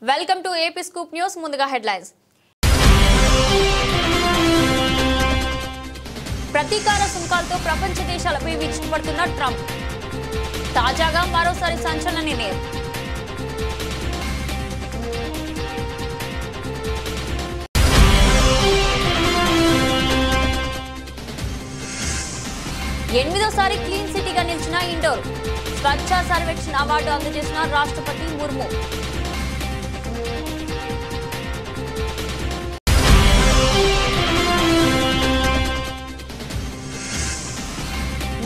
Welcome to AP scoop news. ముందుగా headlines. ప్రతీకార సుంకాలతో ప్రపంచ దేశాలపై విరుచుకుపడుతున్న ట్రంప్. తాజాగా మరోసారి సంచలన నిర్ణయం. ఎనిమిదోసారి క్లీన్ సిటీగా నిలిచిన ఇండోర్. స్వచ్ఛ సర్వేక్షణ అవార్డు అందజేసిన రాష్ట్రపతి ముర్ము.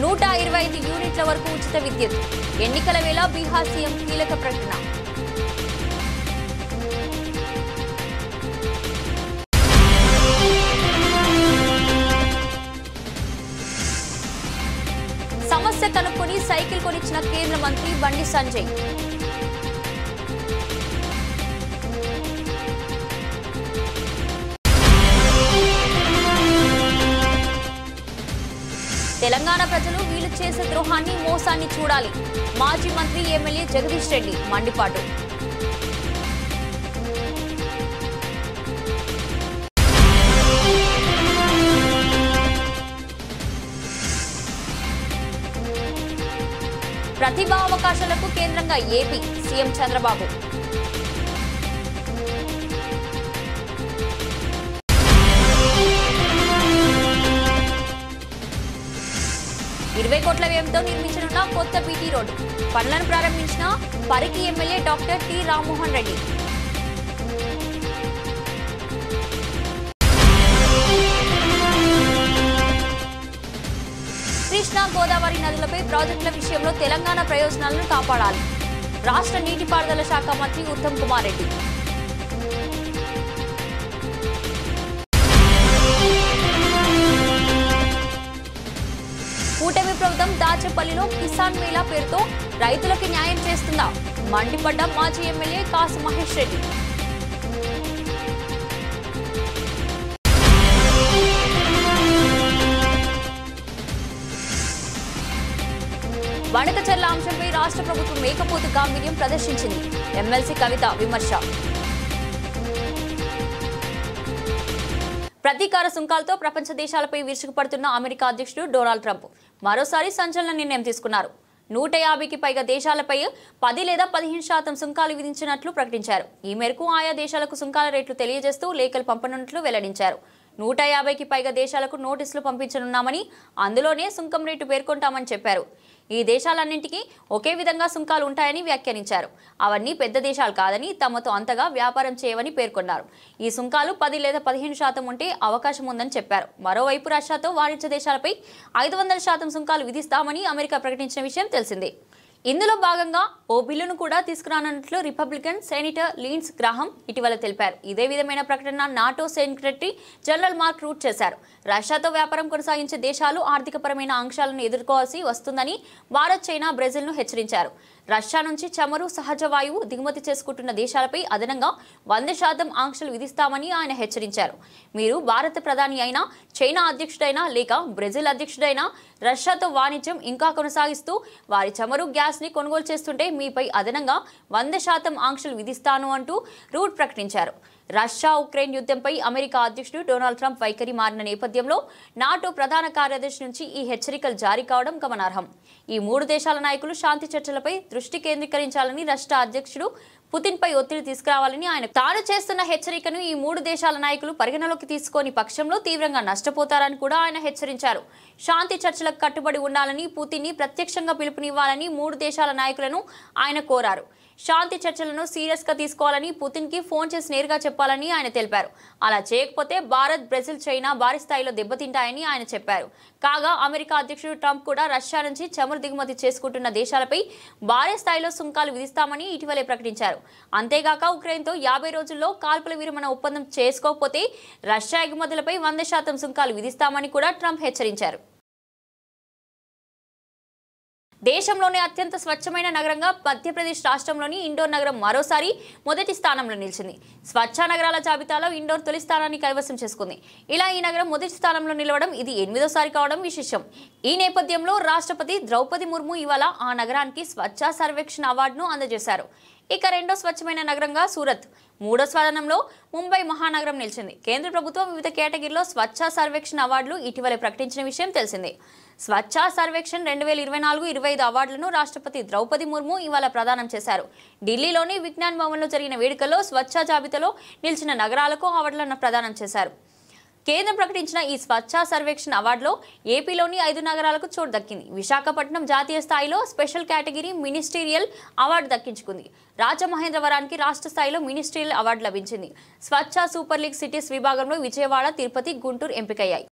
నూట 25 యూనిట్ల వరకు ఉచిత విద్యుత్. ఎన్నికల వేళ బీహార్ సీఎం కీలక ప్రకటన. సమస్య కనుక్కొని సైకిల్ కొనిచ్చిన కేంద్ర మంత్రి బండి సంజయ్. తెలంగాణ ప్రజలు వీళ్ళు చేసే ద్రోహాన్ని మోసాన్ని చూడాలి. మాజీ మంత్రి ఎమ్మెల్యే జగదీష్ రెడ్డి మండిపాటు. ప్రతిభా అవకాశాలకు కేంద్రంగా ఏపీ సీఎం చంద్రబాబు. ₹20 కోట్ల వ్యయంతో నిర్మించనున్న కొత్త బీటీ రోడ్డు పనులను ప్రారంభించిన Parigi MLA doctor T Rammohan Reddy. Krishna Godavari నదులపై ప్రాజెక్టుల విషయంలో తెలంగాణ ప్రయోజనాలను కాపాడాలి. రాష్ట్ర నీటిపారుదల శాఖ మంత్రి ఉత్తమ్ కుమార్ రెడ్డి. కూటమి ప్రభుత్వం దాచేపల్లిలో కిసాన్ మేళా పేరుతో రైతులకు న్యాయం చేస్తుందా? మండిపడ్డ మాజీ ఎమ్మెల్యే కాసు మహేష్ రెడ్డి. వణకచర్ల అంశంపై రాష్ట్ర ప్రభుత్వం మేకపోతు గాంభీర్యం ప్రదర్శించింది. ఎమ్మెల్సీ కవిత విమర్శ. ప్రతీకార సుంకాలతో ప్రపంచ దేశాలపై విరుచుకుపడుతున్న అమెరికా అధ్యక్షుడు డొనాల్డ్ ట్రంప్ మరోసారి సంచలన నిర్ణయం తీసుకున్నారు. 150కి పైగా దేశాలపై 10 లేదా 15% సుంకాలు విధించినట్లు ప్రకటించారు. ఈ మేరకు ఆయా దేశాలకు సుంకాల రేట్లు తెలియజేస్తూ లేఖలు పంపనున్నట్లు వెల్లడించారు. 150కి పైగా దేశాలకు నోటీసులు పంపించనున్నామని, అందులోనే సుంకం రేటు పేర్కొంటామని చెప్పారు. ఈ దేశాలన్నింటికీ ఒకే విధంగా సుంకాలు ఉంటాయని వ్యాఖ్యానించారు. అవన్నీ పెద్ద దేశాలు కాదని, తమతో అంతగా వ్యాపారం చేయవని పేర్కొన్నారు. ఈ సుంకాలు 10 లేదా 15% ఉంటే అవకాశం ఉందని చెప్పారు. మరోవైపు రష్యాతో వాణిజ్య దేశాలపై 500% సుంకాలు విధిస్తామని అమెరికా ప్రకటించిన విషయం తెలిసిందే. ఇందులో భాగంగా ఓ బిల్లును కూడా తీసుకురానున్నట్లు రిపబ్లికన్ సెనేటర్ లిండ్సీ గ్రాహం ఇటీవల తెలిపారు. ఇదే విధమైన ప్రకటన NATO secretary general Mark Rutte చేశారు. రష్యాతో వ్యాపారం కొనసాగించే దేశాలు ఆర్థికపరమైన ఆంక్షలను ఎదుర్కోవాల్సి వస్తుందని భారత్, చైనా, బ్రెజిల్ను హెచ్చరించారు. రష్యా నుంచి చమురు, సహజ వాయువు దిగుమతి చేసుకుంటున్న దేశాలపై అదనంగా 100% ఆంక్షలు విధిస్తామని ఆయన హెచ్చరించారు. మీరు భారత ప్రధాని అయినా, చైనా అధ్యక్షుడైనా లేక బ్రెజిల్ అధ్యక్షుడైనా రష్యాతో వాణిజ్యం ఇంకా కొనసాగిస్తూ వారి చమురు, గ్యాస్ ని కొనుగోలు చేస్తుంటే మీపై అదనంగా 100% ఆంక్షలు విధిస్తాను అంటూ రూట్ ప్రకటించారు. రష్యా ఉక్రెయిన్ యుద్ధంపై అమెరికా అధ్యక్షుడు డొనాల్డ్ ట్రంప్ వైఖరి మారిన నేపథ్యంలో నాటో ప్రధాన కార్యదర్శి నుంచి ఈ హెచ్చరికలు జారీ కావడం గమనార్హం. ఈ 3 దేశాల నాయకులు శాంతి చర్చలపై దృష్టి కేంద్రీకరించాలని రష్యా అధ్యక్షుడు పుతిన్ పై ఒత్తిడి తీసుకురావాలని ఆయన తాను చేస్తున్న హెచ్చరికను ఈ 3 దేశాల నాయకులు పరిగణలోకి తీసుకోని పక్షంలో తీవ్రంగా నష్టపోతారని కూడా ఆయన హెచ్చరించారు. శాంతి చర్చలకు కట్టుబడి ఉండాలని, పుతిన్ ని ప్రత్యక్షంగా పిలుపునివ్వాలని 3 దేశాల నాయకులను ఆయన కోరారు. శాంతి చర్చలను సీరియస్ గా తీసుకోవాలని, పుతిన్ కి ఫోన్ చేసి నేరుగా చెప్పాలని ఆయన తెలిపారు. అలా చేయకపోతే భారత్, బ్రెజిల్, చైనా భారీ స్థాయిలో దెబ్బతింటాయని ఆయన చెప్పారు. కాగా అమెరికా అధ్యక్షుడు ట్రంప్ కూడా రష్యా నుంచి చమురు దిగుమతి చేసుకుంటున్న దేశాలపై భారీ స్థాయిలో సుంకాలు విధిస్తామని ఇటీవలే ప్రకటించారు. అంతేగాక ఉక్రెయిన్తో 50 రోజుల్లో కాల్పుల విరమణ ఒప్పందం చేసుకోకపోతే రష్యా ఎగుమతులపై 100% సుంకాలు విధిస్తామని కూడా ట్రంప్ హెచ్చరించారు. దేశంలోనే అత్యంత స్వచ్ఛమైన నగరంగా మధ్యప్రదేశ్ రాష్ట్రంలోని ఇండోర్ నగరం మరోసారి మొదటి స్థానంలో నిలిచింది. స్వచ్ఛ నగరాల జాబితాలో ఇండోర్ తొలి స్థానాన్ని కైవసం చేసుకుంది. ఇలా ఈ నగరం మొదటి స్థానంలో నిలవడం ఇది 8వ కావడం విశేషం. ఈ నేపథ్యంలో రాష్ట్రపతి ద్రౌపది ముర్ము ఇవాళ ఆ నగరానికి స్వచ్ఛ సర్వేక్షణ అవార్డును అందజేశారు. ఇక రెండో స్వచ్ఛమైన నగరంగా సూరత్, మూడో స్థానంలో ముంబై మహానగరం నిలిచింది. కేంద్ర ప్రభుత్వం వివిధ కేటగిరీలో స్వచ్ఛ సర్వేక్షణ్ అవార్డులు ఇటీవల ప్రకటించిన విషయం తెలిసిందే. స్వచ్ఛ సర్వేక్షణ్ 2024-25 అవార్డులను రాష్ట్రపతి ద్రౌపది ముర్ము ఇవాళ ప్రదానం చేశారు. ఢిల్లీలోని విజ్ఞాన్ భవన్లో జరిగిన వేడుకల్లో స్వచ్ఛ జాబితాలో నిలిచిన నగరాలకు అవార్డులను ప్రదానం చేశారు. కేంద్రం ప్రకటించిన ఈ స్వచ్ఛ సర్వేక్షణ్ అవార్డులో ఏపీలోని 5 నగరాలకు చోటు దక్కింది. విశాఖపట్నం జాతీయ స్థాయిలో స్పెషల్ కేటగిరీ మినిస్టీరియల్ అవార్డు దక్కించుకుంది. రాజమహేంద్రవరానికి రాష్ట్ర స్థాయిలో మినిస్టీరియల్ అవార్డు లభించింది. స్వచ్ఛ సూపర్ లీగ్ సిటీస్ విభాగంలో విజయవాడ, తిరుపతి, గుంటూరు ఎంపికయ్యాయి.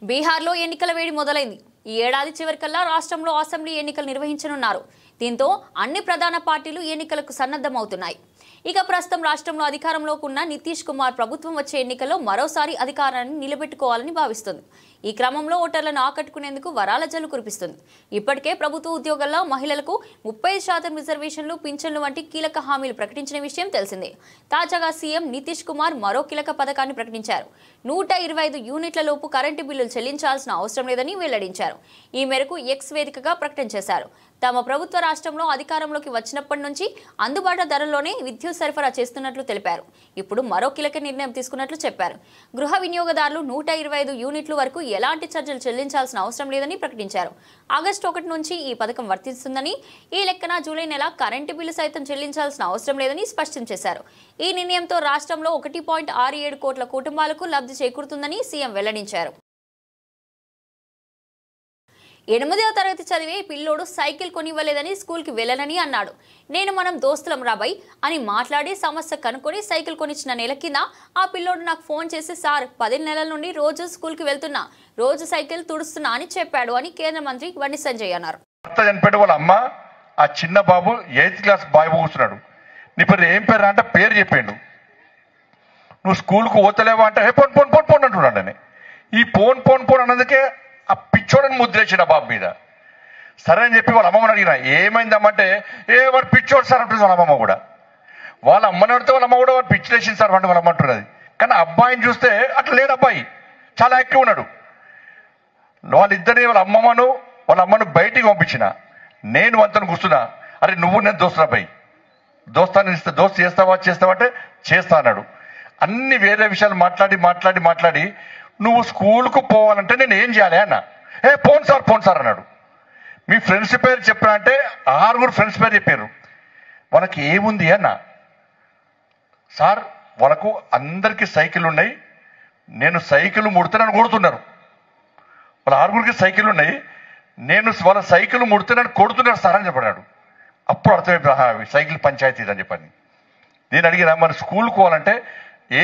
బీహార్లో ఎన్నికల వేడి మొదలైంది. ఈ ఏడాది చివరికల్లా రాష్ట్రంలో అసెంబ్లీ ఎన్నికలు నిర్వహించనున్నారు. దీంతో అన్ని ప్రధాన పార్టీలు ఎన్నికలకు సన్నద్ధమవుతున్నాయి. ఇక ప్రస్తుతం రాష్ట్రంలో అధికారంలోకి ఉన్న నితీష్ కుమార్ ప్రభుత్వం వచ్చే ఎన్నికల్లో మరోసారి అధికారాన్ని నిలబెట్టుకోవాలని భావిస్తుంది. ఈ క్రమంలో ఓటర్లను ఆకట్టుకునేందుకు వరాల జల్లు కురిపిస్తుంది. ఇప్పటికే ప్రభుత్వ ఉద్యోగాల్లో మహిళలకు 30% రిజర్వేషన్లు, పింఛన్లు వంటి కీలక హామీలు ప్రకటించిన విషయం తెలిసిందే. తాజాగా సీఎం నితీష్ కుమార్ మరో కీలక పథకాన్ని ప్రకటించారు. 125 యూనిట్ల లోపు కరెంటు బిల్లులు చెల్లించాల్సిన అవసరం లేదని వెల్లడించారు. ఈ మేరకు ఎక్స్ వేదికగా ప్రకటన చేశారు. తమ ప్రభుత్వ రాష్ట్రంలో అధికారంలోకి వచ్చినప్పటి నుంచి అందుబాటు ధరల్లోనే విద్యుత్ సరఫరా చేస్తున్నట్లు తెలిపారు. ఇప్పుడు మరో కీలక నిర్ణయం తీసుకున్నట్లు చెప్పారు. గృహ వినియోగదారులు 125 యూనిట్ల వరకు ఎలాంటి ఛార్జీలు చెల్లించాల్సిన అవసరం లేదని ప్రకటించారు. ఆగస్టు 1 నుంచి ఈ పథకం వర్తిస్తుందని, ఈ లెక్కన జూలై నెల కరెంటు బిల్లు సైతం చెల్లించాల్సిన అవసరం లేదని స్పష్టం చేశారు. ఈ నిర్ణయంతో రాష్ట్రంలో 1.67 కోట్ల కుటుంబాలకు లబ్ధి చేకూరుతుందని సీఎం వెల్లడించారు. 8వ తరగతి చదివే పిల్లోడు సైకిల్ కొనివ్వలేదని స్కూల్కి వెళ్ళనని అన్నాడు. నేను మనం దోస్తులం రాబాయ్ అని మాట్లాడి సమస్య కనుక్కొని సైకిల్ కొనిచ్చిన నెల కింద ఆ పిల్లోడు నాకు ఫోన్ చేసి, సార్ 10 నెలల నుండి రోజు స్కూల్కి వెళ్తున్నా, రోజు సైకిల్ తుడుస్తున్నా అని చెప్పాడు అని కేంద్ర మంత్రి బండి సంజయ్ అన్నారు. వాళ్ళ అమ్మ ఆ చిన్న బాబు 8th క్లాస్ బాబు కూర్చున్నాడు. నీ పేరు ఏం పేరు అంటే పేరు చెప్పిండు. నువ్వు స్కూల్కు పోతలేవా అంటే పోన్ పోన్ పోన్ పోన్ అంటున్నాడని. ఈ పోన్ పోన్ పోన్ అన్నందుకే ఆ పిచ్చోడని ముద్రేసిన బాబు మీద. సరే అని చెప్పి వాళ్ళ అమ్మమ్మని అడిగిన, ఏమైందమ్మంటే వాడు పిచ్చోడు సార్ అంటుంది వాళ్ళ అమ్మమ్మ కూడా. వాళ్ళ అమ్మని అడితే వాళ్ళ అమ్మ కూడా వాడు పిచ్చి లేచింది సార్ అంటే వాళ్ళ అమ్మ అంటున్నది. కానీ అబ్బాయిని చూస్తే అట్లా లేడు. అబ్బాయి చాలా యాక్టివ్ ఉన్నాడు. వాళ్ళిద్దరిని వాళ్ళ అమ్మను బయటికి పంపించిన. నేను వంతను కూర్చున్నా, అరే నువ్వు నేను దోస్తున్నా అబ్బాయి, దోస్తు చేస్తావా అంటే చేస్తా అన్నాడు. అన్ని వేరే విషయాలు మాట్లాడి నువ్వు స్కూల్కు పోవాలంటే నేను ఏం చేయాలి అన్న. పోను సార్ అన్నాడు. మీ ఫ్రెండ్స్ పేరు చెప్పినా అంటే 6 ఫ్రెండ్స్ పేరు చెప్పారు. వాళ్ళకి ఏముంది అన్న. సార్ వాళ్ళకు అందరికీ సైకిల్ ఉన్నాయి, నేను సైకిల్ ముడితే నన్ను కొడుతున్నారు. వాళ్ళ 6 సైకిల్ ఉన్నాయి, నేను వాళ్ళ సైకిల్ ముడితే నన్ను కొడుతున్నారు సార్ అని చెప్పాడు. అప్పుడు అర్థమైపోయి సైకిల్ పంచాయతీ అని చెప్పని. నేను అడిగినా మరి స్కూల్కి పోవాలంటే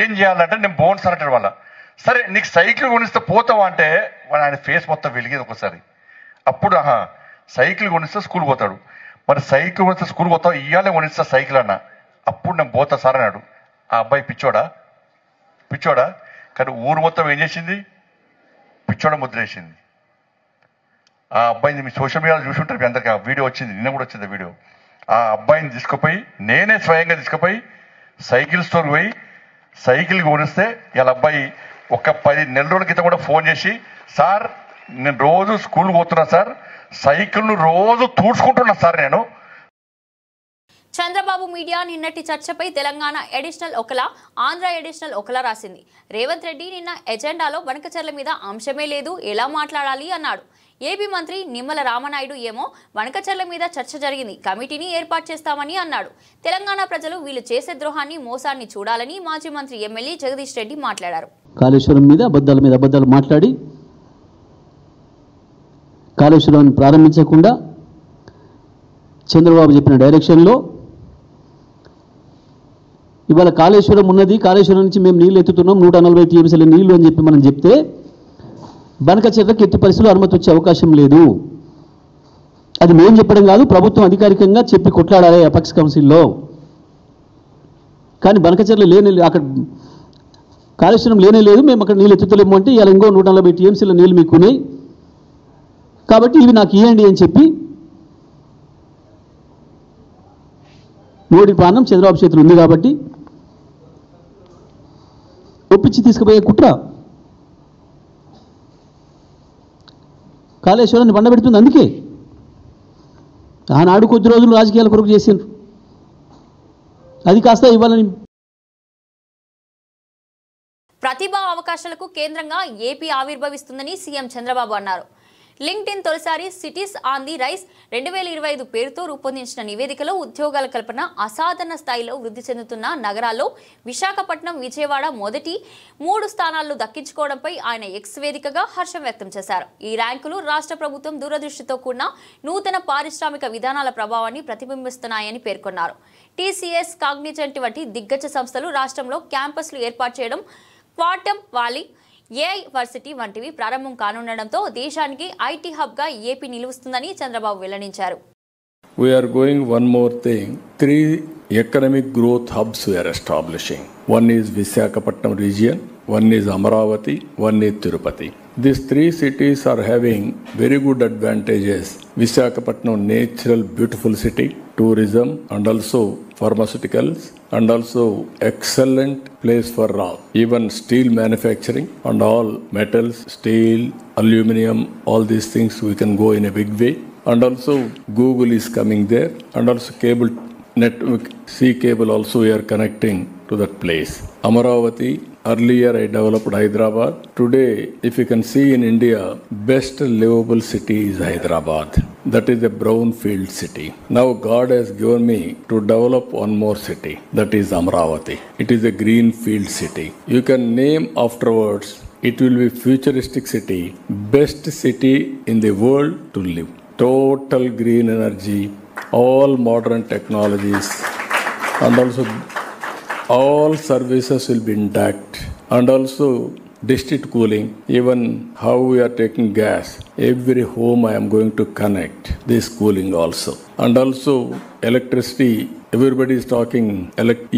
ఏం చేయాలంటే నేను బోన్స్ అంటాడు వాళ్ళ. సరే నీకు సైకిల్ కొనిస్తే పోతావా అంటే ఆయన ఫేస్ మొత్తం వెలిగేది ఒకసారి. అప్పుడు సైకిల్ కొనిస్తే స్కూల్ పోతాడు. మరి సైకిల్ కొనిస్తే స్కూల్ పోతావు, ఇయ్యాలే కొనిస్తా సైకిల్ అన్న. అప్పుడు నేను పోతా సార్ అన్నాడు. ఆ అబ్బాయి పిచ్చోడా కానీ ఊరు మొత్తం ఏం చేసింది, పిచ్చోడ ముద్రేసింది. ఆ అబ్బాయిని మీ సోషల్ మీడియాలో చూసుంటారు, మీ అందరికీ ఆ వీడియో వచ్చింది, నిన్న కూడా వచ్చింది వీడియో. ఆ అబ్బాయిని తీసుకుపోయి నేనే స్వయంగా తీసుకుపోయి సైకిల్ స్టోర్కి పోయి సైకిల్ కొనిస్తే ఇలా అబ్బాయి ఒక 10 నెలల రోజుల క్రితం కూడా ఫోన్ చేసి, సార్ నేను రోజు స్కూల్ పోతున్నా సార్, సైకిల్ను రోజు తూడ్చుకుంటున్నా సార్ నేను. చంద్రబాబు మీడియా నిన్నటి చర్చపై తెలంగాణ ఎడిషనల్ ఒకలా, ఆంధ్ర ఎడిషనల్ ఒకలా రాసింది. రేవంత్ రెడ్డి నిన్న ఎజెండాలో వనకచెర్ల మీద అంశమే లేదు, ఎలా మాట్లాడాలి అన్నాడు. ఏపీ మంత్రి నిమ్మల రామనాయుడు ఏమో వనకచెర్ల మీద చర్చ జరిగింది, కమిటీని ఏర్పాటు చేస్తామని అన్నాడు. తెలంగాణ ప్రజలు వీళ్ళు చేసే ద్రోహాన్ని, మోసాన్ని చూడాలని మాజీ మంత్రి ఎమ్మెల్యే జగదీష్ రెడ్డి మాట్లాడారు. కాళేశ్వరం మీద అబద్ధాలు మాట్లాడి కాళేశ్వరాన్ని ప్రారంభించకుండా చంద్రబాబు చెప్పిన డైరెక్షన్లో ఇవాళ కాళేశ్వరం ఉన్నది, కాళేశ్వరం నుంచి మేము నీళ్ళు ఎత్తుతున్నాం 140 టీఎంసీల నీళ్లు అని చెప్పి మనం చెప్తే బనకచెర్లకు ఎట్టి పరిస్థితుల్లో అనుమతి వచ్చే అవకాశం లేదు. అది మేము చెప్పడం కాదు, ప్రభుత్వం అధికారికంగా చెప్పి కొట్లాడాలి అపెక్స్ కౌన్సిల్లో. కానీ బనకచెర్ల అక్కడ కాళేశ్వరం లేదు, మేము అక్కడ నీళ్ళు ఎత్తుతలేము అంటే ఇలా ఇంకో 140 టీఎంసీల నీళ్ళు మీకు ఉన్నాయి కాబట్టి ఇవి నాకు ఇవ్వండి అని చెప్పి మోడీ పాలన చంద్రబాబు చేతులు ఉంది కాబట్టి ఒప్పించి తీసుకుపోయే కుట్ర కాళేశ్వరాన్ని బండబెడుతుంది. అందుకే ఆనాడు కొద్ది రోజులు రాజకీయాల కొరకు చేసిండ్రు, అది కాస్త ఇవ్వాలని. ప్రతిభా అవకాశాలకు కేంద్రంగా ఏపీ ఆవిర్భవిస్తుందని సీఎం చంద్రబాబు అన్నారు. లింక్డ్ఇన్ తొలిసారి సిటీస్ ఆన్ ది రైస్ 2025 పేరుతో రూపొందించిన నివేదికలో ఉద్యోగాల కల్పన అసాధారణ స్థాయిలో వృద్ధి చెందుతున్న నగరాల్లో విశాఖపట్నం, విజయవాడ మొదటి 3 స్థానాలను దక్కించుకోవడంపై ఆయన ఎక్స్ వేదికగా హర్షం వ్యక్తం చేశారు. ఈ ర్యాంకులు రాష్ట్ర ప్రభుత్వం దూరదృష్టితో కూడిన నూతన పారిశ్రామిక విధానాల ప్రభావాన్ని ప్రతిబింబిస్తున్నాయని పేర్కొన్నారు. టీసీఎస్, కాగ్నిజెంట్ వంటి దిగ్గజ సంస్థలు రాష్ట్రంలో క్యాంపస్లు ఏర్పాటు చేయడం, క్వాంటమ్ వాలీ, ఏఐ వర్సిటీ వంటివి ప్రారంభం కానుండడంతో దేశానికి ఐటీ హబ్ గా ఏపీ నిలుస్తుందని చంద్రబాబు వెల్లడించారు. We are going one more thing. 3 economic growth hubs we are establishing. One is Visakhapatnam region, one is Amaravati, one is Tirupati. These 3 cities are having very good advantages. Visakhapatnam, natural, beautiful city, tourism, and also pharmaceuticals, and also excellent place for even steel manufacturing and all metals, steel, aluminum, all these things we can go in a big way. And also Google is coming there, and also cable network, sea cable also we are connecting to that place. Amaravati, earlier I developed Hyderabad. Today, if you can see in India, best livable city is Hyderabad. That is a brownfield city. Now God has given me to develop one more city. That is Amaravati. It is a greenfield city. You can name afterwards. It will be futuristic city, best city in the world to live. Total green energy, all modern technologies, and also all services will be intact, and also district cooling. Even how we are taking gas, every home I am going to connect this cooling also. And also electricity, everybody is talking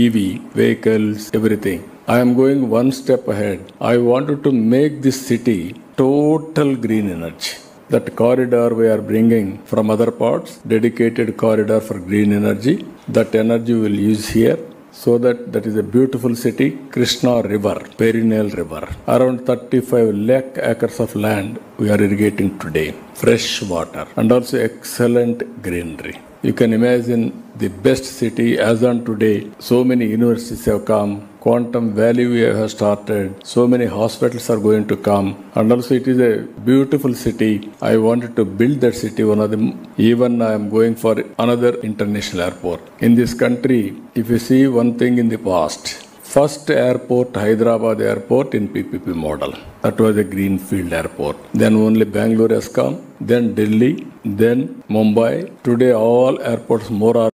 EV vehicles, everything. I am going one step ahead. I wanted to make this city total green energy. That corridor we are bringing from other parts, dedicated corridor for green energy. That energy we will use here. So that is a beautiful city. Krishna River, perennial river. Around 35 lakh acres of land we are irrigating today. Fresh water and also excellent greenery. You can imagine the best city as on today. So many universities have come. Quantum Valley we have started. So many hospitals are going to come. And also it is a beautiful city. I wanted to build that city. One of them, even I am going for another international airport. In this country, if you see one thing in the past, first airport, Hyderabad airport in PPP model. That was a greenfield airport. Then only Bangalore has come. Then Delhi. Then Mumbai. Today all airports more are.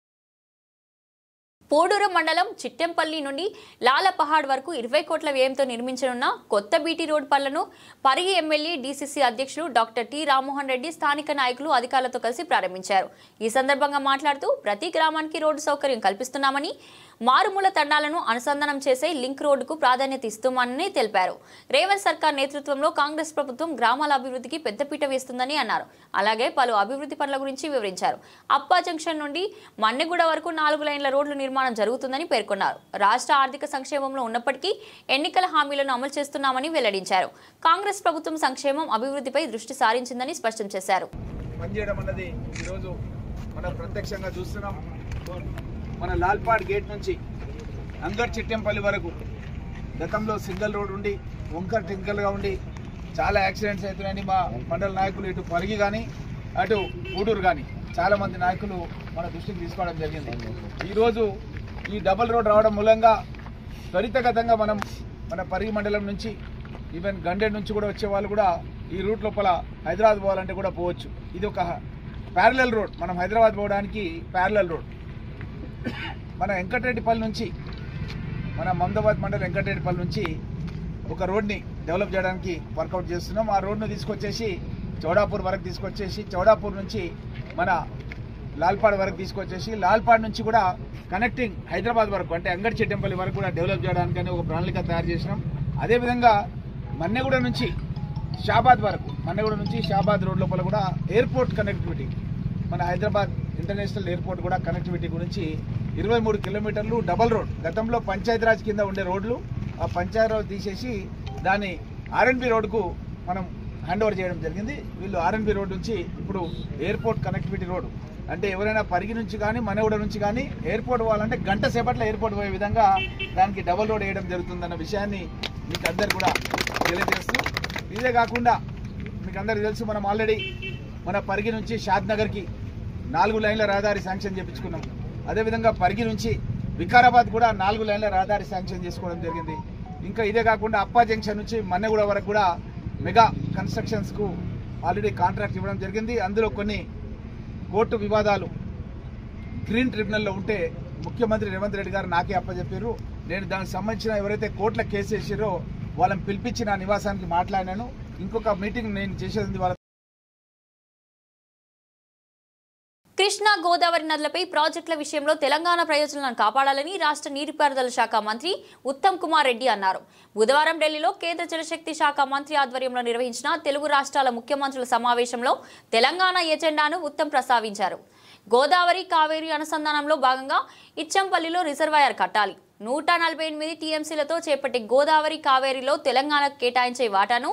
Poduru మండలం చిట్టెంపల్లి నుండి లాలపహాడ్ వరకు 20 కోట్ల వ్యయంతో నిర్మించనున్న కొత్త BT road పనులను Parigi MLA DCC అధ్యక్షులు doctor T Rammohan Reddy స్థానిక నాయకులు అధికారులతో కలిసి ప్రారంభించారు. ఈ సందర్భంగా మాట్లాడుతూ ప్రతి గ్రామానికి రోడ్డు సౌకర్యం కల్పిస్తున్నామని, మారుమూల తండాలను అనుసంధానం చేసే లింక్ రోడ్డుకు ప్రాధాన్యత ఇస్తున్నామని తెలిపారు. రేవంత్ సర్కార్ నేతృత్వంలో కాంగ్రెస్ ప్రభుత్వం గ్రామాల అభివృద్ధికి పెద్దపీట వేస్తుందని అన్నారు. అలాగే పలు అభివృద్ధి పనుల గురించి వివరించారు. అప్పా జంక్షన్ నుండి మన్నెగూడ వరకు 4 లైన్ల రోడ్లు నిర్మాణం జరుగుతుందని పేర్కొన్నారు. రాష్ట్ర ఆర్థిక సంక్షేమంలో ఉన్నప్పటికీ ఎన్నికల హామీలను అమలు చేస్తున్నామని వెల్లడించారు. కాంగ్రెస్ ప్రభుత్వం సంక్షేమం, అభివృద్ధిపై దృష్టి సారించిందని స్పష్టం చేశారు. మన లాల్పాడ్ గేట్ నుంచి అంగర్ చిట్టెంపల్లి వరకు గతంలో సింగిల్ రోడ్ ఉండి వంకర్ టింకల్గా ఉండి చాలా యాక్సిడెంట్స్ అవుతున్నాయని మా మండల నాయకులు ఇటు పరిగి కానీ అటు ఊడూరు కానీ చాలామంది నాయకులు మన దృష్టికి తీసుకోవడం జరిగింది. ఈరోజు ఈ డబల్ రోడ్ రావడం మూలంగా త్వరితగతంగా మన పరిగి మండలం నుంచి ఈవెన్ గండెడ్ నుంచి కూడా వచ్చే వాళ్ళు కూడా ఈ రూట్ లోపల హైదరాబాద్ పోవాలంటే కూడా పోవచ్చు. ఇది ఒక ప్యారలల్ రోడ్. మనం హైదరాబాద్ పోవడానికి ప్యారలల్ రోడ్. మన వెంకటరెడ్డిపల్లి నుంచి, మన మమదాబాద్ మండలం వెంకటరెడ్డిపల్లి నుంచి ఒక రోడ్ని డెవలప్ చేయడానికి వర్కౌట్ చేస్తున్నాం. ఆ రోడ్ను తీసుకొచ్చేసి చౌడాపూర్ వరకు తీసుకొచ్చేసి, చౌడాపూర్ నుంచి మన లాల్పాడ్ వరకు తీసుకొచ్చేసి, లాల్పాడ్ నుంచి కూడా కనెక్టింగ్ హైదరాబాద్ వరకు అంటే అంగడి చిట్టెంపల్లి వరకు కూడా డెవలప్ చేయడానికని ఒక ప్రణాళిక తయారు చేసినాం. అదేవిధంగా మన్నెగూడ నుంచి షాబాద్ వరకు, మన్నెగూడ నుంచి షాబాద్ రోడ్ లోపల కూడా ఎయిర్పోర్ట్ కనెక్టివిటీ, మన హైదరాబాద్ ఇంటర్నేషనల్ ఎయిర్పోర్ట్ కూడా కనెక్టివిటీ గురించి 23 కిలోమీటర్లు డబల్ రోడ్. గతంలో పంచాయతీరాజ్ కింద ఉండే రోడ్లు ఆ పంచాయతీరాజ్ తీసేసి దాన్ని ఆర్ఎన్బి రోడ్కు మనం హ్యాండ్ ఓవర్ చేయడం జరిగింది. వీళ్ళు ఆర్ఎన్బి రోడ్ నుంచి ఇప్పుడు ఎయిర్పోర్ట్ కనెక్టివిటీ రోడ్ అంటే ఎవరైనా పరిగి నుంచి కానీ మనగూడ నుంచి కానీ ఎయిర్పోర్ట్ పోవాలంటే గంట సేపట్లో ఎయిర్పోర్ట్ పోయే విధంగా దానికి డబల్ రోడ్ వేయడం జరుగుతుందన్న విషయాన్ని మీకు అందరు కూడా తెలియజేస్తూ, ఇదే కాకుండా మీకు అందరికీ తెలుసు మనం ఆల్రెడీ మన పరిగి నుంచి షాద్ నగర్కి 4 లైన్ల రహదారి శాంక్షన్ చేయించుకున్నాం. అదేవిధంగా పరిగి నుంచి వికారాబాద్ కూడా 4 లైన్ల రహదారి శాంక్షన్ చేసుకోవడం జరిగింది. ఇంకా ఇదే కాకుండా అప్పా జంక్షన్ నుంచి మన్నెగూడ వరకు కూడా మెగా కన్స్ట్రక్షన్స్కు ఆల్రెడీ కాంట్రాక్ట్ ఇవ్వడం జరిగింది. అందులో కొన్ని కోర్టు వివాదాలు గ్రీన్ ట్రిబ్యునల్లో ఉంటే ముఖ్యమంత్రి రేవంత్ రెడ్డి గారు నాకే అప్పచెప్పారు. నేను దానికి సంబంధించిన ఎవరైతే కోర్టుల కేసు వేసారో వాళ్ళని పిలిపించి నా నివాసానికి మాట్లాడినాను. ఇంకొక మీటింగ్ నేను చేసేది వాళ్ళ. కృష్ణా గోదావరి నదులపై ప్రాజెక్టుల విషయంలో తెలంగాణ ప్రయోజనాలను కాపాడాలని రాష్ట్ర నీటిపారుదల శాఖ మంత్రి ఉత్తమ్ కుమార్ రెడ్డి అన్నారు. బుధవారం ఢిల్లీలో కేంద్ర జలశక్తి శాఖ మంత్రి ఆధ్వర్యంలో నిర్వహించిన తెలుగు రాష్ట్రాల ముఖ్యమంత్రుల సమావేశంలో తెలంగాణ ఎజెండాను ఉత్తమ్ ప్రస్తావించారు. గోదావరి కావేరీ అనుసంధానంలో భాగంగా ఇచ్చంపల్లిలో రిజర్వాయర్ కట్టాలి. 148 టీఎంసీలతో చేపట్టే గోదావరి కావేరీలో తెలంగాణకు కేటాయించే వాటాను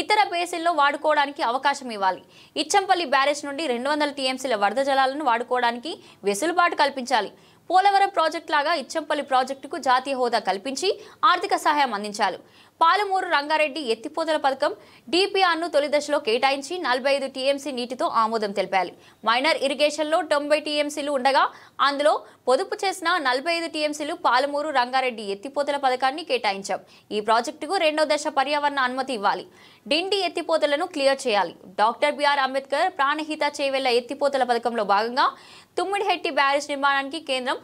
ఇతర బేసిన్లో వాడుకోవడానికి అవకాశం ఇవ్వాలి. ఇచ్చంపల్లి బ్యారేజ్ నుండి 200 టీఎంసీల వరద జలాలను వాడుకోవడానికి వెసులుబాటు కల్పించాలి. పోలవరం ప్రాజెక్టు లాగా ఇచ్చంపల్లి ప్రాజెక్టుకు జాతీయ హోదా కల్పించి ఆర్థిక సహాయం అందించాలి. పాలమూరు రంగారెడ్డి ఎత్తిపోతల పథకం డిపిఆర్ను తొలి దశలో కేటాయించి 45 టీఎంసీ నీటితో ఆమోదం తెలిపాలి. మైనర్ ఇరిగేషన్లో 90 టీఎంసీలు ఉండగా అందులో పొదుపు చేసిన 45 టీఎంసీలు పాలమూరు రంగారెడ్డి ఎత్తిపోతల పథకాన్ని కేటాయించాం. ఈ ప్రాజెక్టుకు 2వ దశ పర్యావరణ అనుమతి ఇవ్వాలి. డిండి ఎత్తిపోతలను క్లియర్ చేయాలి. డాక్టర్ బిఆర్ అంబేద్కర్ ప్రాణహిత చేవెళ్ల ఎత్తిపోతల పథకంలో భాగంగా తుమ్మిడిహెట్టి బ్యారేజ్ నిర్మాణానికి కేంద్రం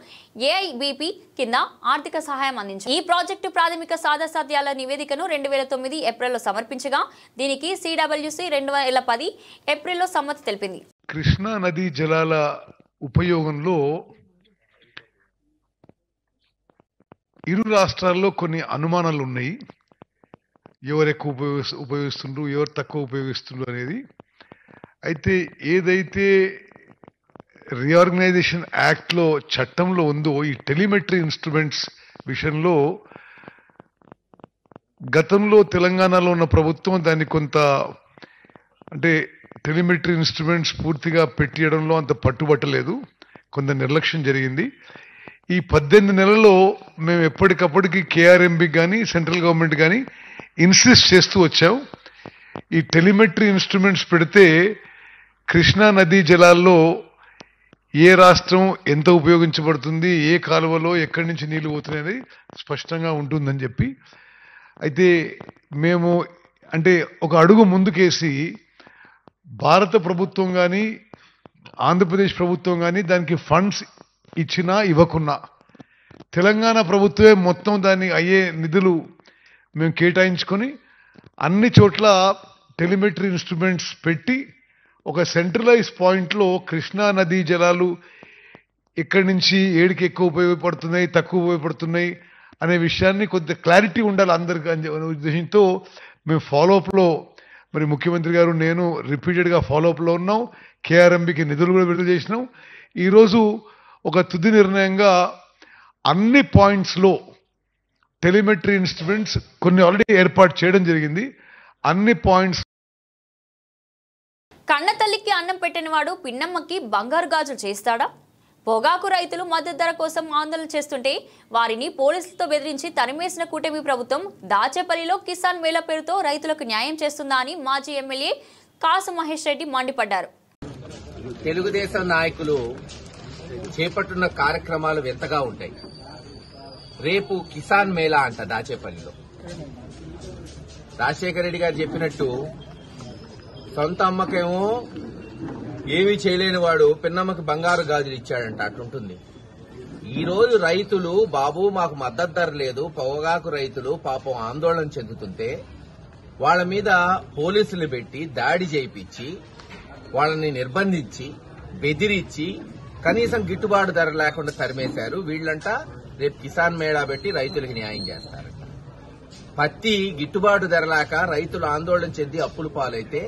ఏఐబిపి కింద ఆర్థిక సహాయం అందించారు. ఈ ప్రాజెక్టు ప్రాథమిక సాధ్యాసాధ్యాల నివేదికను 2009 ఏప్రిల్లో సమర్పించగా దీనికి సిడబ్ల్యూసి 2010 ఏప్రిల్లో సమ్మతి తెలిపింది. కృష్ణా నదీ జలాల ఉపయోగంలో ఇరు రాష్ట్రాల్లో కొన్ని అనుమానాలు ఉన్నాయి. ఎవరు ఎక్కువ ఉపయోగిస్తుండ్రు, ఎవరు తక్కువ ఉపయోగిస్తుండ్రు అనేది. అయితే ఏదైతే రీఆర్గనైజేషన్ యాక్ట్లో చట్టంలో ఉందో ఈ టెలిమెట్రీ ఇన్స్ట్రుమెంట్స్ విషయంలో గతంలో తెలంగాణలో ఉన్న ప్రభుత్వం దాన్ని కొంత అంటే టెలిమెట్రీ ఇన్స్ట్రుమెంట్స్ పూర్తిగా పెట్టియడంలో అంత పట్టుబట్టలేదు, కొంత నిర్లక్ష్యం జరిగింది. ఈ 18 నెలల్లో మేము ఎప్పటికప్పటికి కేఆర్ఎంబి కానీ సెంట్రల్ గవర్నమెంట్ కానీ ఇన్సిస్ట్ చేస్తూ వచ్చాం. ఈ టెలిమెట్రీ ఇన్స్ట్రుమెంట్స్ పెడితే కృష్ణా నదీ జలాల్లో ఏ రాష్ట్రం ఎంత ఉపయోగించబడుతుంది, ఏ కాలువలో ఎక్కడి నుంచి నీళ్లు పోతున్నాయని స్పష్టంగా ఉంటుందని చెప్పి, అయితే మేము అంటే ఒక అడుగు ముందుకేసి భారత ప్రభుత్వం కానీ ఆంధ్రప్రదేశ్ ప్రభుత్వం కానీ దానికి ఫండ్స్ ఇచ్చినా ఇవ్వకున్నా తెలంగాణ ప్రభుత్వమే మొత్తం దాన్ని అయ్యే నిధులు మేము కేటాయించుకొని అన్ని చోట్ల టెలిమెట్రీ ఇన్స్ట్రుమెంట్స్ పెట్టి ఒక సెంట్రలైజ్ పాయింట్లో కృష్ణా నదీ జలాలు ఎక్కడి నుంచి ఏడికి ఎక్కువ ఉపయోగపడుతున్నాయి, తక్కువ ఉపయోగపడుతున్నాయి అనే విషయాన్ని కొద్దిగా క్లారిటీ ఉండాలి అందరికీ అనే ఉద్దేశంతో మేము ఫాలోఅప్లో మరి ముఖ్యమంత్రి గారు నేను రిపీటెడ్గా ఫాలోఅప్లో ఉన్నాం. కేఆర్ఎంబికి నిధులు కూడా విడుదల చేసినాం. ఈరోజు ఒక తుది నిర్ణయంగా అన్ని పాయింట్స్లో టెలిమెట్రీ ఇన్స్ట్రుమెంట్స్ కొన్ని ఆల్రెడీ ఏర్పాటు చేయడం జరిగింది. అన్ని పాయింట్స్ కన్నతల్లికి అన్నం పెట్టినవాడు పిన్నమ్మకి బంగారు గాజులు చేస్తాడా? పొగాకు రైతులు మద్దతు ధర కోసం ఆందోళన చేస్తుంటే వారిని పోలీసులతో బెదిరించి తరిమేసిన కూటమి ప్రభుత్వం దాచేపల్లిలో కిసాన్ మేళా పేరుతో రైతులకు న్యాయం చేస్తుందా అని మాజీ ఎమ్మెల్యే కాసు మహేష్ రెడ్డి మండిపడ్డారు. తెలుగుదేశం నాయకులు చేపట్టున్న కార్యక్రమాలు వింతగా ఉంటాయి. రేపు కిసాన్ మేళా అంట దాచేపల్లిలో. రాజశేఖర రెడ్డి గారు చెప్పినట్టు సొంత అమ్మకేమో ఏమీ చేయలేని వాడు పిన్నమ్మకి బంగారు గాజులు ఇచ్చాడంట, అట్లుంటుంది. ఈ రోజు రైతులు బాబు మాకు మద్దతు ధర లేదు, పొగాకు రైతులు పాపం ఆందోళన చెందుతుంటే వాళ్ళ మీద పోలీసులు పెట్టి దాడి చేయించి వాళ్ళని నిర్బంధించి బెదిరించి కనీసం గిట్టుబాటు ధర లేకుండా తరిమేశారు. వీళ్లంట రేపు కిసాన్ మేళా పెట్టి రైతులకు న్యాయం చేస్తారంట. పత్తి గిట్టుబాటు ధర లేక రైతులు ఆందోళన చెంది అప్పులు పాలైతే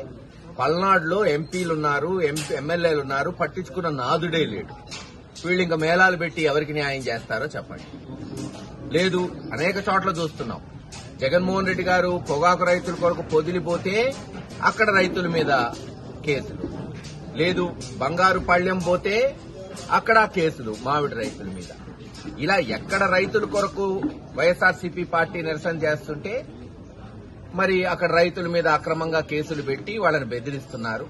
పల్నాడులో ఎంపీలున్నారు, ఎమ్మెల్యేలున్నారు, పట్టించుకున్న నాదుడే లేడు. వీళ్ళు ఇంకా మేళాలు పెట్టి ఎవరికి న్యాయం చేస్తారో చెప్పండి. లేదు, అనేక చోట్ల చూస్తున్నాం. జగన్మోహన్ రెడ్డి గారు పొగాకు రైతుల కొరకు పొదిలిపోతే అక్కడ రైతుల మీద కేసులు, లేదు బంగారు పళ్ళెం పోతే అక్కడ కేసులు మామిడి రైతుల మీద. ఇలా ఎక్కడ రైతుల కొరకు వైఎస్ఆర్సీపీ పార్టీ నిరసన చేస్తుంటే మరి అక్కడ రైతుల మీద అక్రమంగా కేసులు పెట్టి వాళ్ళని బెదిరిస్తున్నారు.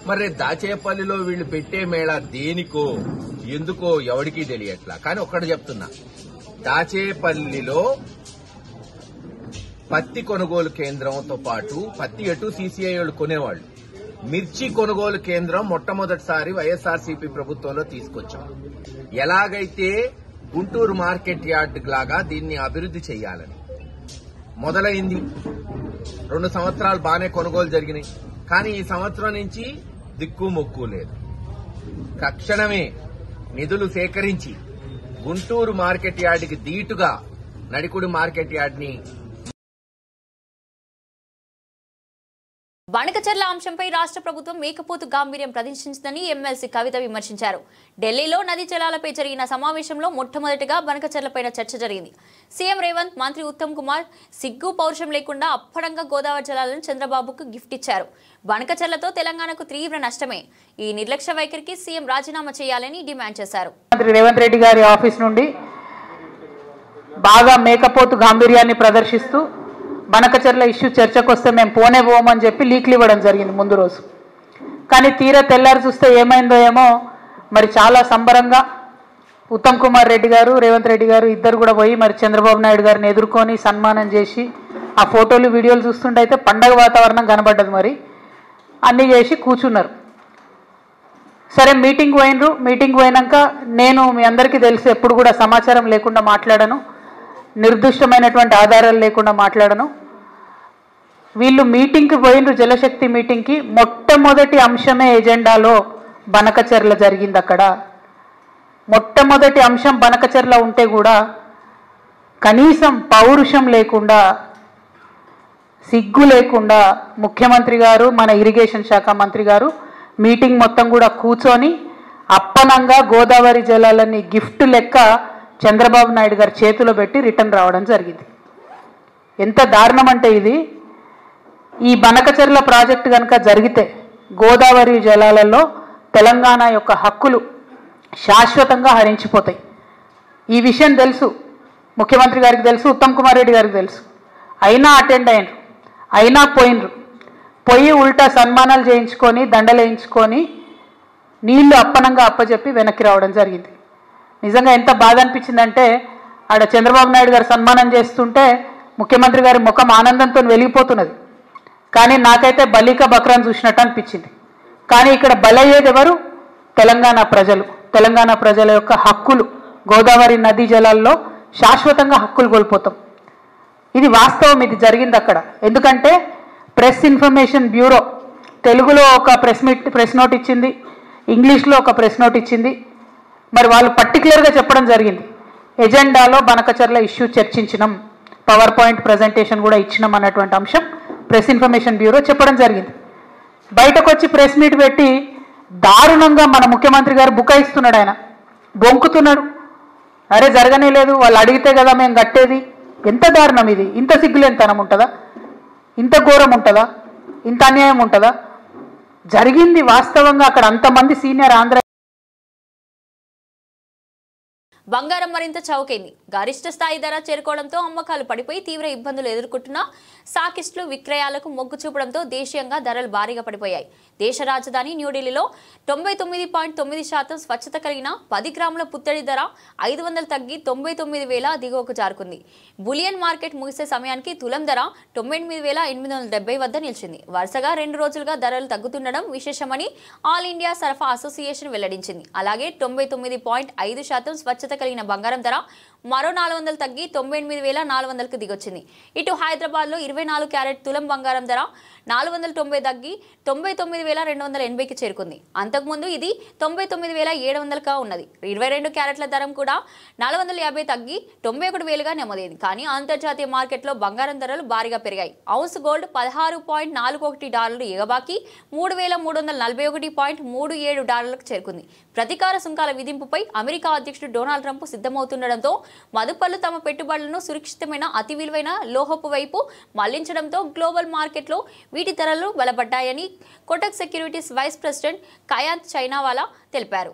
మరి దాచేపల్లిలో వీళ్ళు పెట్టే మేళా దేనికో ఎందుకో ఎవరికీ తెలియట్లా. కానీ ఒక్కటి చెప్తున్నా, దాచేపల్లిలో పత్తి కొనుగోలు కేంద్రంతో పాటు పత్తి ఎటు సీసీఐ వాళ్ళు కొనేవాళ్లు, మిర్చి కొనుగోలు కేంద్రం మొట్టమొదటిసారి వైఎస్ఆర్సీపీ ప్రభుత్వంలో తీసుకొచ్చాం. ఎలాగైతే గుంటూరు మార్కెట్ యార్డ్ లాగా దీన్ని అభివృద్ది చేయాలని మొదలైంది. 2 సంవత్సరాలు బాగానే కొనుగోలు జరిగినాయి. కానీ ఈ సంవత్సరం నుంచి దిక్కు మొక్కు లేదు. తక్షణమే నిధులు సేకరించి గుంటూరు మార్కెట్ యార్డ్కి దీటుగా నడికుడి మార్కెట్ యార్డ్ని. బనకచెర్ల అంశంపై రాష్ట్ర ప్రభుత్వం మేకపోతు గాంభీర్యం ప్రదర్శించిందని ఎమ్మెల్సీ కవిత విమర్శించారు. ఢిల్లీలో నదీ జలాలపై జరిగిన సమావేశంలో మొట్టమొదటిగా బనకచెర్లపైన చర్చ జరిగింది. సీఎం రేవంత్, మంత్రి ఉత్తమ్ కుమార్ సిగ్గు పౌరుషం లేకుండా అప్పడంగా గోదావరి జలాలను చంద్రబాబుకు గిఫ్ట్ ఇచ్చారు. బనకచెర్లతో తెలంగాణకు తీవ్ర నష్టమే. ఈ నిర్లక్ష్య వైఖరికి సీఎం రాజీనామా చేయాలని డిమాండ్ చేశారు. మంత్రి రేవంత్ రెడ్డి గారి ఆఫీస్ నుండి బాగా మేకపోతు గాంభీర్యాన్ని ప్రదర్శిస్తూ బనకచెర్ల ఇష్యూ చర్చకు వస్తే మేము పోమని చెప్పి లీక్లు ఇవ్వడం జరిగింది ముందు రోజు. కానీ తీరా తెల్లారి చూస్తే ఏమైందో ఏమో మరి చాలా సంబరంగా ఉత్తమ్ కుమార్ రెడ్డి గారు, రేవంత్ రెడ్డి గారు ఇద్దరు కూడా పోయి మరి చంద్రబాబు నాయుడు గారిని ఎదుర్కొని సన్మానం చేసి ఆ ఫోటోలు వీడియోలు చూస్తుంటే అయితే పండగ వాతావరణం కనబడ్డది. మరి అన్నీ చేసి కూర్చున్నారు. సరే మీటింగ్ పోయినరు. మీటింగ్ పోయినాక నేను మీ అందరికీ తెలిసి ఎప్పుడు కూడా సమాచారం లేకుండా మాట్లాడను, నిర్దిష్టమైనటువంటి ఆధారాలు లేకుండా మాట్లాడను. వీళ్ళు మీటింగ్కి పోయినరు, జలశక్తి మీటింగ్కి. మొట్టమొదటి అంశమే ఎజెండాలో బనకచెర్ల జరిగింది. అక్కడ మొట్టమొదటి అంశం బనకచెర్ల ఉంటే కూడా కనీసం పౌరుషం లేకుండా, సిగ్గు లేకుండా ముఖ్యమంత్రి గారు, మన ఇరిగేషన్ శాఖ మంత్రి గారు మీటింగ్ మొత్తం కూడా కూర్చొని అప్పనంగా గోదావరి జలాలని గిఫ్ట్ లెక్క చంద్రబాబు నాయుడు గారి చేతిలో పెట్టి రిటర్న్ రావడం జరిగింది. ఎంత దారుణం అంటే ఇది. ఈ బనకచెర్ల ప్రాజెక్టు కనుక జరిగితే గోదావరి జలాలలో తెలంగాణ యొక్క హక్కులు శాశ్వతంగా హరించిపోతాయి. ఈ విషయం తెలుసు, ముఖ్యమంత్రి గారికి తెలుసు, ఉత్తమ్ కుమార్ రెడ్డి గారికి తెలుసు. అయినా అటెండ్ అయినరు, అయినా పోయి ఉల్టా సన్మానాలు చేయించుకొని దండలేయించుకొని నీళ్లు అప్పనంగా అప్పచెప్పి వెనక్కి రావడం జరిగింది. నిజంగా ఎంత బాధ అనిపించిందంటే ఆడ చంద్రబాబు నాయుడు గారు సన్మానం చేస్తుంటే ముఖ్యమంత్రి గారి ముఖం ఆనందంతో వెలిగిపోతున్నది. కానీ నాకైతే బలిక బక్రాన్ చూసినట్టు అనిపించింది. కానీ ఇక్కడ బలయ్యేది ఎవరు? తెలంగాణ ప్రజలు. తెలంగాణ ప్రజల యొక్క హక్కులు, గోదావరి నదీ జలాల్లో శాశ్వతంగా హక్కులు కోల్పోతాం. ఇది వాస్తవం, ఇది జరిగింది అక్కడ. ఎందుకంటే ప్రెస్ ఇన్ఫర్మేషన్ బ్యూరో తెలుగులో ఒక ప్రెస్ నోట్ ఇచ్చింది, ఇంగ్లీష్లో ఒక ప్రెస్ నోట్ ఇచ్చింది. మరి వాళ్ళు పర్టికులర్గా చెప్పడం జరిగింది, ఎజెండాలో బనకచెర్ల ఇష్యూ చర్చించినాం, పవర్ పాయింట్ ప్రజెంటేషన్ కూడా ఇచ్చినాం అన్నటువంటి అంశం ప్రెస్ ఇన్ఫర్మేషన్ బ్యూరో చెప్పడం జరిగింది. బయటకు వచ్చి ప్రెస్ మీట్ పెట్టి దారుణంగా మన ముఖ్యమంత్రి గారు బుకాయిస్తున్నాడు. ఆయన బొంకుతున్నాడు. అరే జరగనే లేదు, వాళ్ళు అడిగితే కదా మేము కట్టేది. ఎంత దారుణం ఇది! ఇంత సిగ్గులేనితనం ఉంటుందా? ఇంత ఘోరం ఉంటుందా? ఇంత అన్యాయం ఉంటుందా? జరిగింది వాస్తవంగా అక్కడ అంతమంది సీనియర్ ఆంధ్ర. బంగారం మరింత చౌకైంది. గరిష్ట స్థాయి ధర చేరుకోవడంతో అమ్మకాలు పడిపోయి తీవ్ర ఇబ్బందులు ఎదుర్కొంటున్న సాకిస్టులు విక్రయాలకు మొగ్గు చూపడంతో దేశీయంగా ధరలు భారీగా పడిపోయాయి. దేశ రాజధాని న్యూఢిల్లీలో 99.9% స్వచ్ఛత కలిగిన 10 గ్రాముల పుత్తడి ధర 500 తగ్గి 99,000 దిగువకు జారుకుంది. బులియన్ మార్కెట్ ముగిసే సమయానికి తులం ధర 98,870 వద్ద నిలిచింది. వరుసగా 2 రోజులుగా ధరలు తగ్గుతుండడం విశేషమని ఆల్ ఇండియా సరఫరా అసోసియేషన్ వెల్లడించింది. అలాగే 99.5% స్వచ్ఛత కలిగిన బంగారం ధర మరో 400 తగ్గి 98,400కు దిగొచ్చింది. ఇటు హైదరాబాద్లో 24 క్యారెట్ తులం బంగారం ధర 490 తగ్గి 99,280కి చేరుకుంది. అంతకుముందు ఇది 99,700గా ఉన్నది. 22 క్యారెట్ల ధర కూడా 450 తగ్గి 91,000గా నమోదైంది. కానీ అంతర్జాతీయ మార్కెట్లో బంగారం ధరలు భారీగా పెరిగాయి. ఔన్స్ గోల్డ్ $16.41 ఎగబాకి $3,341.37కు చేరుకుంది. ప్రతీకార సుంకాల విధింపుపై అమెరికా అధ్యక్షుడు డొనాల్డ్ ట్రంప్ సిద్ధమవుతుండటంతో మదుపర్లు తమ పెట్టుబడులను సురక్షితమైన అతి విలువైన లోహపు వైపు మళ్లించడంతో గ్లోబల్ మార్కెట్లో వీటి ధరలు బలపడ్డాయని కోటక్ సెక్యూరిటీస్ వైస్ ప్రెసిడెంట్ కయాంత్ చైనావాలా తెలిపారు.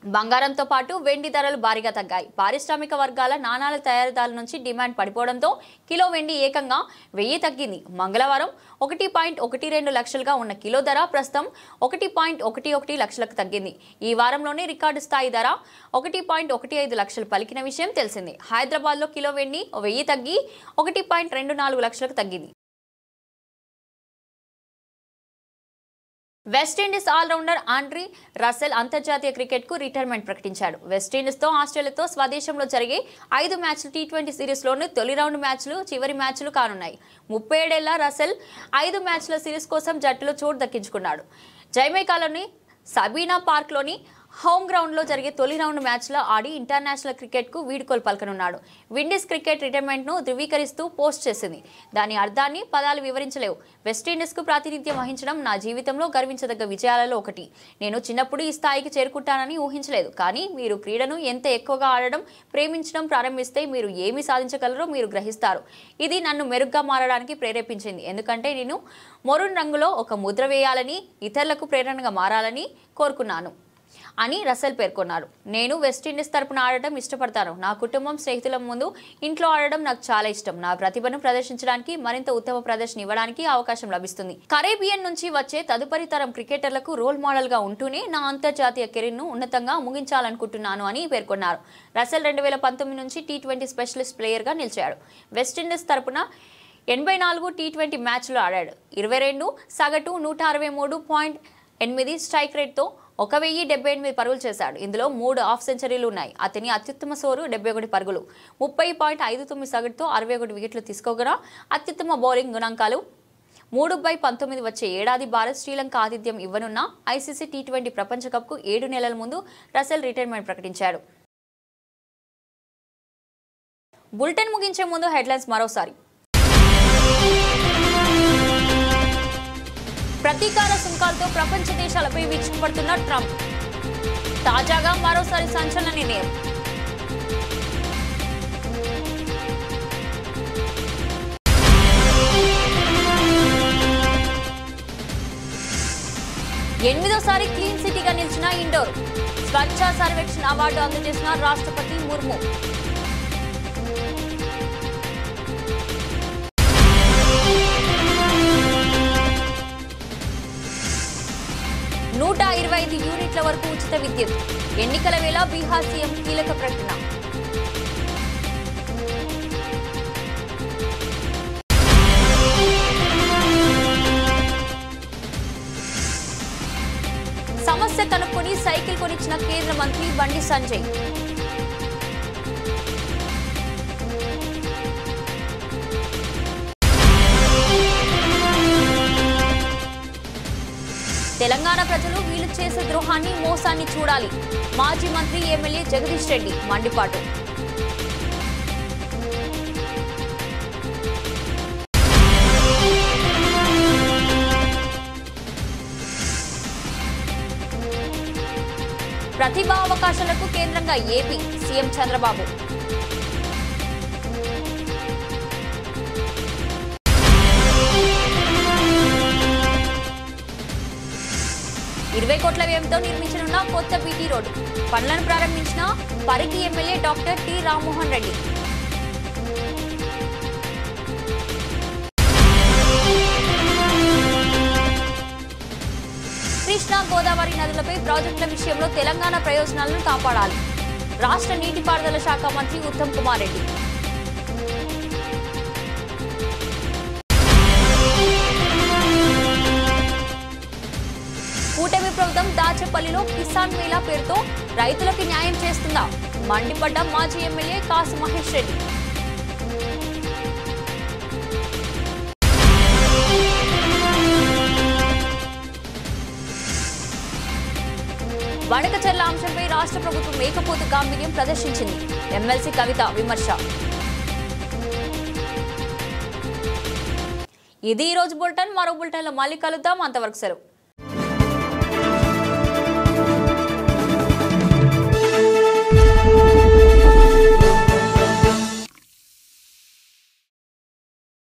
బంగారంతో పాటు వెండి ధరలు భారీగా తగ్గాయి. పారిశ్రామిక వర్గాల నాణాల తయారీదారుల నుంచి డిమాండ్ పడిపోవడంతో కిలో వెండి ఏకంగా 1000 తగ్గింది. మంగళవారం 1.12 లక్షలుగా ఉన్న కిలో ధర ప్రస్తుతం 1.11 లక్షలకు తగ్గింది. ఈ వారంలోనే రికార్డు స్థాయి ధర 1.15 లక్షలు పలికిన విషయం తెలిసిందే. హైదరాబాద్లో కిలో వెండి 1000 తగ్గి 1.24 లక్షలకు తగ్గింది. వెస్టిండీస్ ఆల్రౌండర్ ఆండ్రీ రసెల్ అంతర్జాతీయ క్రికెట్కు రిటైర్మెంట్ ప్రకటించాడు. వెస్టిండీస్తో ఆస్ట్రేలియాతో స్వదేశంలో జరిగే 5 మ్యాచ్ల T20 సిరీస్లోని తొలి రౌండ్ మ్యాచ్లు చివరి మ్యాచ్లు కానున్నాయి. 37 ఏళ్ల రసెల్ 5 మ్యాచ్ల సిరీస్ కోసం జట్టులో చోటు దక్కించుకున్నాడు. జమైకాలోని సబీనా పార్క్లోని హోమ్ గ్రౌండ్లో జరిగే తొలి రౌండ్ మ్యాచ్లో ఆడి ఇంటర్నేషనల్ క్రికెట్కు వీడ్కోలు పలకనున్నాడు. విండీస్ క్రికెట్ రిటైర్మెంట్ను ధృవీకరిస్తూ పోస్ట్ చేసింది. దాని అర్థాన్ని పదాలు వివరించలేవు. వెస్టిండీస్కు ప్రాతినిధ్యం వహించడం నా జీవితంలో గర్వించదగ్గ విజయాలలో ఒకటి. నేను చిన్నప్పుడు ఈ స్థాయికి చేరుకుంటానని ఊహించలేదు. కానీ మీరు క్రీడను ఎంత ఎక్కువగా ఆడడం, ప్రేమించడం ప్రారంభిస్తే మీరు ఏమి సాధించగలరో మీరు గ్రహిస్తారు. ఇది నన్ను మెరుగ్గా మారడానికి ప్రేరేపించింది. ఎందుకంటే నేను మెరూన్ రంగులో ఒక ముద్ర వేయాలని, ఇతరులకు ప్రేరణగా మారాలని కోరుకున్నాను అని రసెల్ పేర్కొన్నారు. నేను వెస్టిండీస్ తరపున ఆడటం ఇష్టపడతాను. నా కుటుంబం, స్నేహితుల ముందు ఇంట్లో ఆడడం నాకు చాలా ఇష్టం. నా ప్రతిభను ప్రదర్శించడానికి, మరింత ఉత్తమ ప్రదర్శన ఇవ్వడానికి అవకాశం లభిస్తుంది. కరేబియన్ నుంచి వచ్చే తదుపరి తరం క్రికెటర్లకు రోల్ మోడల్ గా ఉంటూనే నా అంతర్జాతీయ కెరీర్ను ఉన్నతంగా ముగించాలనుకుంటున్నాను అని పేర్కొన్నారు. రసెల్ 2019 నుంచి T20 స్పెషలిస్ట్ ప్లేయర్ గా నిలిచాడు. వెస్టిండీస్ తరపున 84 T20 మ్యాచ్లు ఆడాడు. 22 సగటు 163.8 స్ట్రైక్ రేట్తో 1078 పరుగులు చేశాడు. ఇందులో 3 హాఫ్ సెంచరీలు ఉన్నాయి. అతని అత్యుత్తమ స్కోరు 71 పరుగులు. 30.59 సగటుతో 61 వికెట్లు తీసుకోగా అత్యుత్తమ బౌలింగ్ గుణాంకాలు 3/19 వచ్చే ఏడాది భారత్ శ్రీలంక ఆతిథ్యం ఇవ్వనున్న ICC T20 ప్రపంచ కప్కు 7 నెలల ముందు రసెల్ రిటైర్మెంట్ ప్రకటించాడు. బులెటిన్ ముగించే ముందు హెడ్లైన్స్ మరోసారి. ప్రతీకార సుంకాలతో ప్రపంచ దేశాలపై విరుచుకుపడుతున్న ట్రంప్. తాజాగా మరోసారి సంచలన నిర్ణయం. ఎనిమిదోసారి క్లీన్ సిటీగా నిలిచిన ఇండోర్. స్వచ్ఛ సర్వేక్షణ అవార్డు అందజేసిన రాష్ట్రపతి ముర్ము. $125 యూనిట్ల వరకు ఉచిత విద్యుత్. ఎన్నికల వేళ బీహార్ సీఎం కీలక ప్రకటన. సమస్య కనుక్కొని సైకిల్ కొనిచ్చిన కేంద్ర మంత్రి బండి సంజయ్. తెలంగాణ ప్రజలు వీళ్ళు చేసే ద్రోహాన్ని, మోసాన్ని చూడాలి. మాజీ మంత్రి ఎమ్మెల్యే జగదీష్ రెడ్డి మండిపాటు. ప్రతిభా అవకాశాలకు కేంద్రంగా ఏపీ సీఎం చంద్రబాబు. ₹20 కోట్ల వ్యయంతో నిర్మించనున్న కొత్త బీటీ రోడ్డు. పనులను ప్రారంభించిన Parigi MLA doctor T Rammohan Reddy. Krishna, Godavari నదులపై ప్రాజెక్టుల విషయంలో తెలంగాణ ప్రయోజనాలను కాపాడాలి. రాష్ట్ర నీటిపారుదల శాఖ మంత్రి ఉత్తమ్ కుమార్ రెడ్డి. కూటమి ప్రభుత్వం దాచేపల్లిలో కిసాన్ మేళా పేరుతో రైతులకు న్యాయం చేస్తుందా? మండిపడ్డ మాజీ ఎమ్మెల్యే కాసు మహేష్ రెడ్డి. వడకచెర్ల అంశంపై రాష్ట్ర ప్రభుత్వం మేకపోతు గాంభీర్యం ప్రదర్శించింది. ఎమ్మెల్సీ కవిత విమర్శ. ఇది ఈ రోజు బులెటిన్. మరో బులెటిన్లో మళ్ళీ కలుద్దాం. అంతవరకు సెలవు.